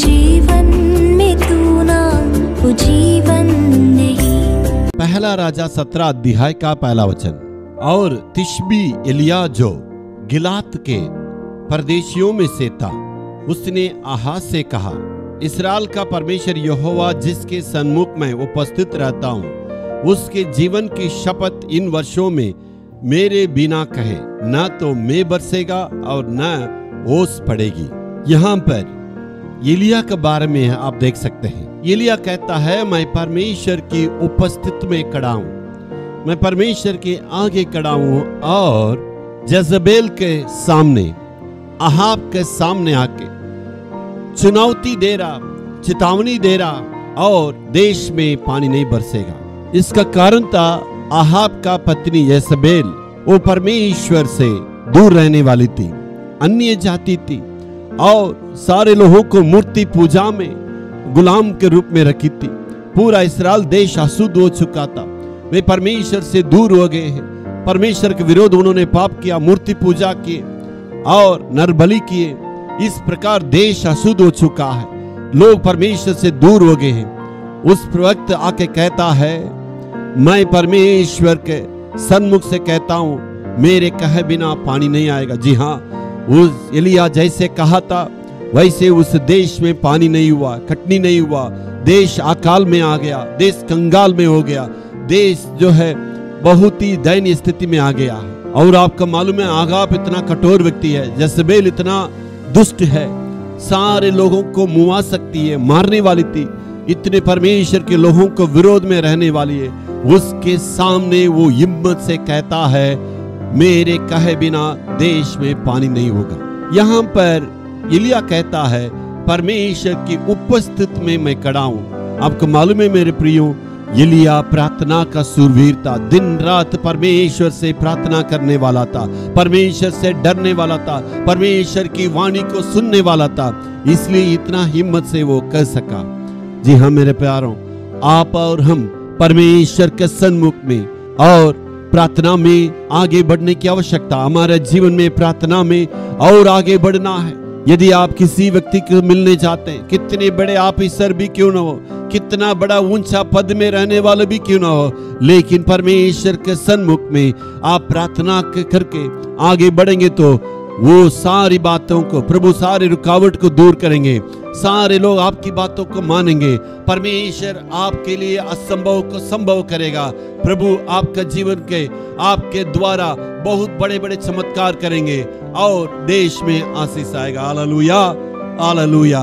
जीवन में तू ना वो जीवन नहीं। पहला राजा 17 अध्याय का पहला वचन। और तिशबी एलिया जो गिलात के परदेशियों में से था, उसने आहाज से कहा, इस्राएल का परमेश्वर यहोवा जिसके सन्मुख में उपस्थित रहता हूँ, उसके जीवन की शपथ इन वर्षों में मेरे बिना कहे न तो मैं बरसेगा और न ओस पड़ेगी। यहाँ पर एलिया के बारे में आप देख सकते हैं। एलिया कहता है, मैं परमेश्वर की उपस्थिति में खड़ा हूँ, मैं परमेश्वर के आगे खड़ा हूँ और जज़बेल के सामने, अहाब के सामने आके चुनौती दे रहा, चेतावनी दे रहा और देश में पानी नहीं बरसेगा। इसका कारण था अहाब का पत्नी यज़बेल, वो परमेश्वर से दूर रहने वाली थी, अन्य जाति थी और सारे लोगों को मूर्ति पूजा में गुलाम के रूप में रखी थी। पूरा इस्राएल देश अशुद्ध हो चुका था, वे परमेश्वर से दूर हो गए हैं। परमेश्वर के विरोध उन्होंने पाप किया, मूर्ति पूजा किए और नरबलि किए। इस प्रकार देश अशुद्ध हो चुका है, लोग परमेश्वर से दूर हो गए हैं। उस वक्त आके कहता है, मैं परमेश्वर के सन्मुख से कहता हूं, मेरे कहे बिना पानी नहीं आएगा। जी हाँ, उस एलिया जैसे कहा था वैसे उस देश में पानी नहीं हुआ, कटनी नहीं हुआ, देश अकाल में आ गया, देश कंगाल में हो गया, देश जो है बहुत ही दयनीय स्थिति में आ गया है। और आपको मालूम है, आगाब इतना कठोर व्यक्ति है, जज़बेल इतना दुष्ट है, सारे लोगों को मुआ सकती है, मारने वाली थी, इतने परमेश्वर के लोगों को विरोध में रहने वाली है। उसके सामने वो हिम्मत से कहता है, मेरे कहे बिना देश में पानी नहीं होगा। यहाँ पर एलिया कहता है, परमेश्वर की उपस्थिति में मैं खड़ा हूँ। आपको मालूम है मेरे प्रियो, एलिया प्रार्थना का शूरवीर था, दिन रात परमेश्वर से प्रार्थना करने वाला था, परमेश्वर से डरने वाला था, परमेश्वर की वाणी को सुनने वाला था, इसलिए इतना हिम्मत से वो कर सका। जी हाँ मेरे प्यारों, आप और हम परमेश्वर के सन्मुख में और प्रार्थना में आगे बढ़ने की आवश्यकता, हमारे जीवन में प्रार्थना में और आगे बढ़ना है। यदि आप किसी व्यक्ति को मिलने जाते हैं, कितने बड़े ऑफिसर भी क्यों ना हो, कितना बड़ा ऊंचा पद में रहने वाले भी क्यों ना हो, लेकिन परमेश्वर के सन्मुख में आप प्रार्थना करके आगे बढ़ेंगे तो वो सारी बातों को, प्रभु सारी रुकावट को दूर करेंगे, सारे लोग आपकी बातों को मानेंगे। परमेश्वर आपके लिए असंभव को संभव करेगा। प्रभु आपका जीवन के आपके द्वारा बहुत बड़े बड़े चमत्कार करेंगे और देश में आशीष आएगा। Hallelujah, hallelujah.